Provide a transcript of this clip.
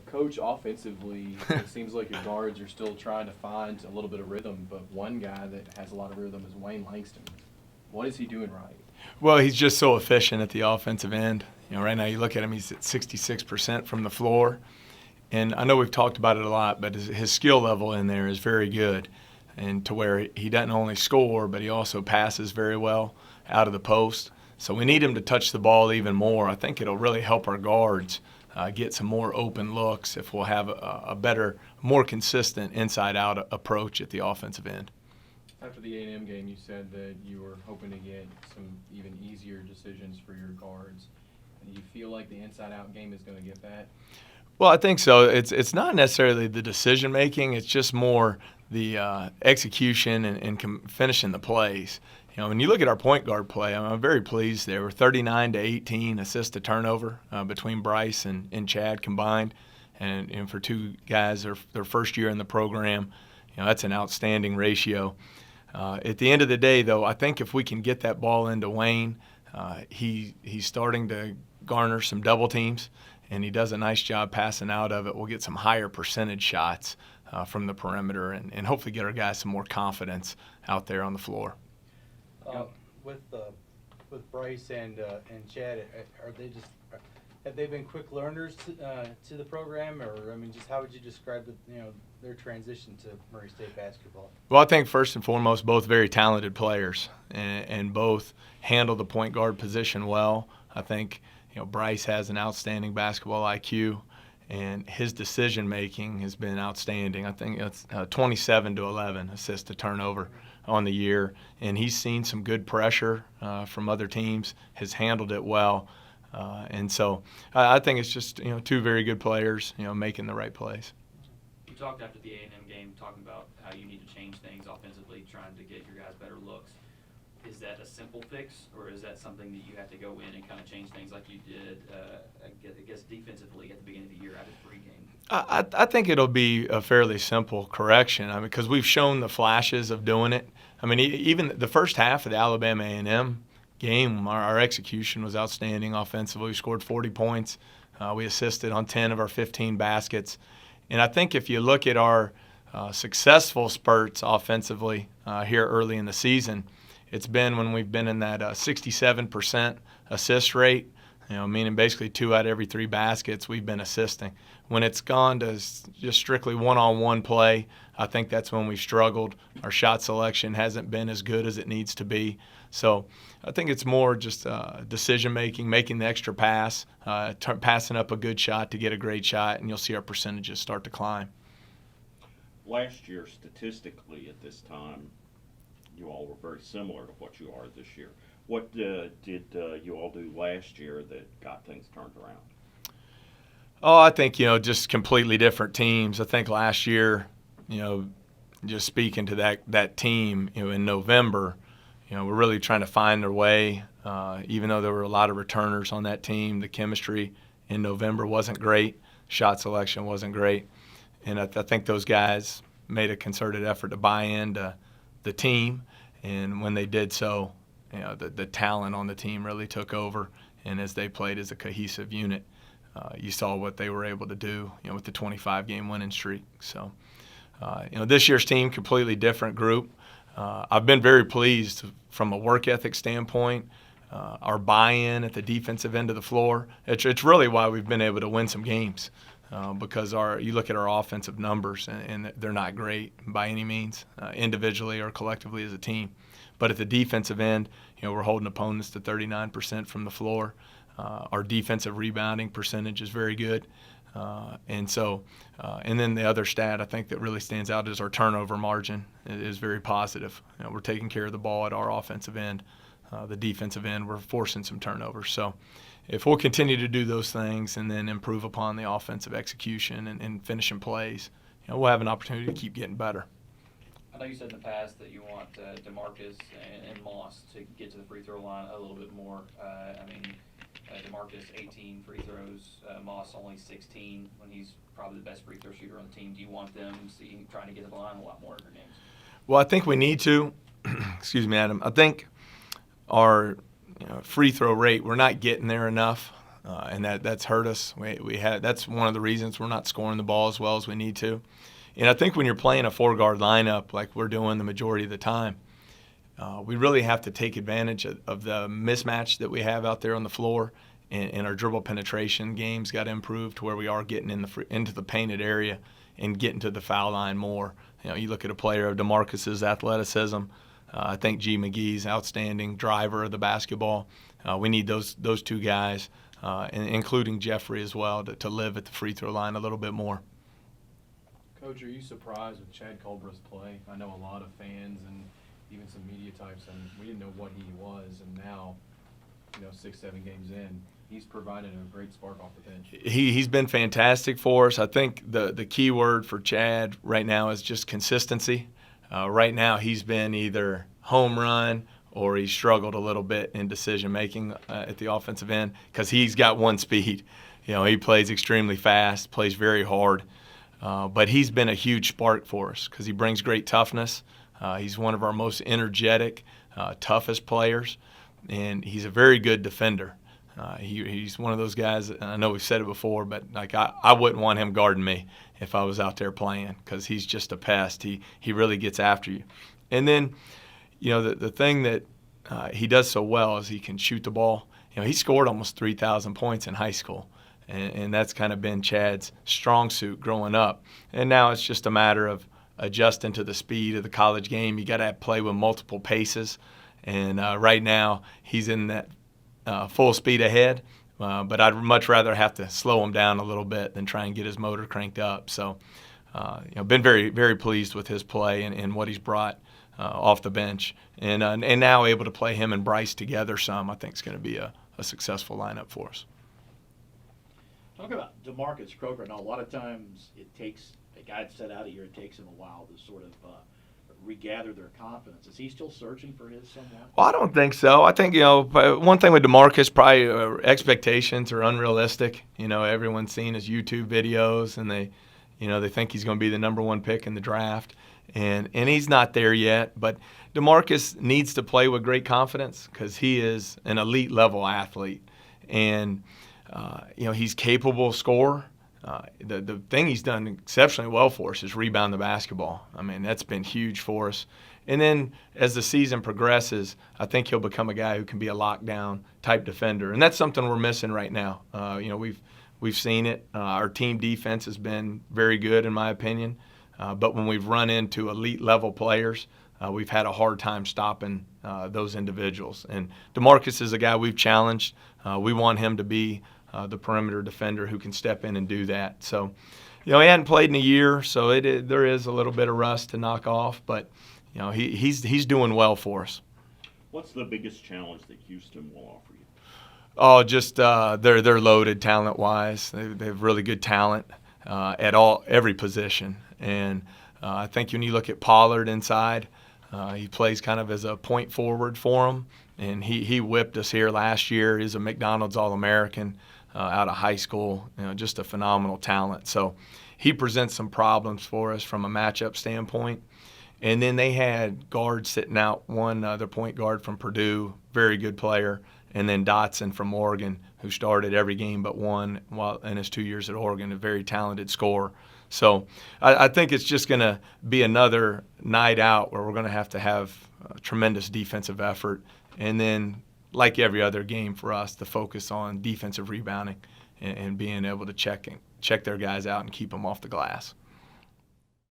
Coach, offensively, it seems like your guards are still trying to find a little bit of rhythm, but one guy that has a lot of rhythm is Wayne Langston. What is he doing right? Well, he's just so efficient at the offensive end. Right now you look at him, he's at 66% from the floor. And I know we've talked about it a lot, but his skill level in there is very good. And to where he doesn't only score, but he also passes very well out of the post. So we need him to touch the ball even more. I think it'll really help our guards get some more open looks if we'll have a better, more consistent inside-out approach at the offensive end. After the A&M game, you said that you were hoping to get some even easier decisions for your guards. Do you feel like the inside-out game is going to get that? Well, I think so. It's not necessarily the decision making. It's just more the execution and finishing the plays. When you look at our point guard play, I'm very pleased there. We're 39 to 18 assist to turnover between Bryce and Chad combined, and for two guys their first year in the program, that's an outstanding ratio. At the end of the day, though, I think if we can get that ball into Wayne, he's starting to garner some double teams, and he does a nice job passing out of it. We'll get some higher percentage shots from the perimeter and hopefully get our guys some more confidence out there on the floor. With Bryce and Chad, have they been quick learners to the program, or just how would you describe their transition to Murray State basketball? Well, I think first and foremost, both very talented players, and both handle the point guard position well. I think Bryce has an outstanding basketball IQ, and his decision making has been outstanding. I think it's 27 to 11 assists to turnover on the year, and he's seen some good pressure from other teams, has handled it well, and so I think it's just two very good players making the right plays. You talked after the A&M game talking about how you need to change things offensively, trying to get your guys better looks. Is that a simple fix, or is that something that you have to go in and kind of change things like you did, I guess, defensively at the beginning of the year after the pregame? I think it'll be a fairly simple correction. Because we've shown the flashes of doing it. Even the first half of the Alabama A&M game, our execution was outstanding offensively. We scored 40 points. We assisted on 10 of our 15 baskets. And I think if you look at our successful spurts offensively here early in the season, it's been when we've been in that 67% assist rate, meaning basically 2 out of every 3 baskets we've been assisting. When it's gone to just strictly one-on-one play, I think that's when we've struggled. Our shot selection hasn't been as good as it needs to be. So I think it's more just decision-making, making the extra pass, passing up a good shot to get a great shot, and you'll see our percentages start to climb. Last year, statistically at this time, you all were very similar to what you are this year. What did you all do last year that got things turned around? Oh, I think, just completely different teams. I think last year, just speaking to that team, in November, we're really trying to find their way. Even though there were a lot of returners on that team, the chemistry in November wasn't great. Shot selection wasn't great. And I think those guys made a concerted effort to buy into the team. And when they did so, the talent on the team really took over. And as they played as a cohesive unit, you saw what they were able to do, with the 25-game winning streak. So, this year's team, completely different group. I've been very pleased from a work ethic standpoint, our buy-in at the defensive end of the floor. It's really why we've been able to win some games, because you look at our offensive numbers, and they're not great by any means, individually or collectively as a team. But at the defensive end, we're holding opponents to 39% from the floor. Our defensive rebounding percentage is very good. And then the other stat I think that really stands out is our turnover margin is very positive. We're taking care of the ball at our offensive end. The defensive end, we're forcing some turnovers. So if we'll continue to do those things and then improve upon the offensive execution and finishing plays, we'll have an opportunity to keep getting better. I know you said in the past that you want DeMarcus and Moss to get to the free throw line a little bit more. DeMarcus 18 free throws, Moss only 16 when he's probably the best free throw shooter on the team. Do you want them trying to get to the line a lot more in their games? Well, I think we need to. Excuse me, Adam. I think our free throw rate, we're not getting there enough. and that's hurt us. That's one of the reasons we're not scoring the ball as well as we need to. And I think when you're playing a 4-guard lineup like we're doing the majority of the time, we really have to take advantage of the mismatch that we have out there on the floor, and our dribble penetration game's got to improve to where we are getting into the painted area and getting to the foul line more. You look at a player of DeMarcus's athleticism. I think G. McGee's outstanding driver of the basketball. We need those two guys, including Jeffrey as well, to live at the free throw line a little bit more. Coach, are you surprised with Chad Culbra's play? I know a lot of fans and even some media types, and we didn't know what he was, and now, 6-7 games in, he's provided a great spark off the bench. He's been fantastic for us. I think the key word for Chad right now is just consistency. Right now he's been either home run or he's struggled a little bit in decision making at the offensive end because he's got one speed. He plays extremely fast, plays very hard. But he's been a huge spark for us because he brings great toughness. He's one of our most energetic, toughest players, and he's a very good defender. He's one of those guys, and I know we've said it before, but I wouldn't want him guarding me if I was out there playing because he's just a pest. He really gets after you. And then, the thing that he does so well is he can shoot the ball. He scored almost 3,000 points in high school. And that's kind of been Chad's strong suit growing up. And now it's just a matter of adjusting to the speed of the college game. You got to play with multiple paces. And right now he's in that full speed ahead. But I'd much rather have to slow him down a little bit than try and get his motor cranked up. So, been very, very pleased with his play and what he's brought off the bench. And now able to play him and Bryce together some, I think is going to be a successful lineup for us. Talk about DeMarcus Croker. Now, a lot of times it takes a guy that's set out a year, it takes him a while to sort of regather their confidence. Is he still searching for his somewhat? Well, I don't think so. I think, one thing with DeMarcus, probably expectations are unrealistic. Everyone's seen his YouTube videos, and they think he's going to be the number 1 pick in the draft. And he's not there yet. But DeMarcus needs to play with great confidence because he is an elite level athlete. And he's capable scorer. The thing he's done exceptionally well for us is rebound the basketball. I mean, that's been huge for us. And then as the season progresses, I think he'll become a guy who can be a lockdown type defender. And that's something we're missing right now. We've seen it. Our team defense has been very good, in my opinion. But when we've run into elite level players, we've had a hard time stopping those individuals. And DeMarcus is a guy we've challenged. We want him to be the perimeter defender who can step in and do that. So, he hadn't played in a year, so there is a little bit of rust to knock off. But, he's doing well for us. What's the biggest challenge that Houston will offer you? Oh, just they're loaded talent-wise. They have really good talent at every position. And I think when you look at Pollard inside, he plays kind of as a point forward for him. And he whipped us here last year. He's a McDonald's All-American out of high school, just a phenomenal talent. So he presents some problems for us from a matchup standpoint. And then they had guards sitting out, one other point guard from Purdue, very good player, and then Dotson from Oregon, who started every game but one while in his 2 years at Oregon, a very talented scorer. So I think it's just going to be another night out where we're going to have a tremendous defensive effort. And then, like every other game for us, to focus on defensive rebounding and being able to check their guys out and keep them off the glass.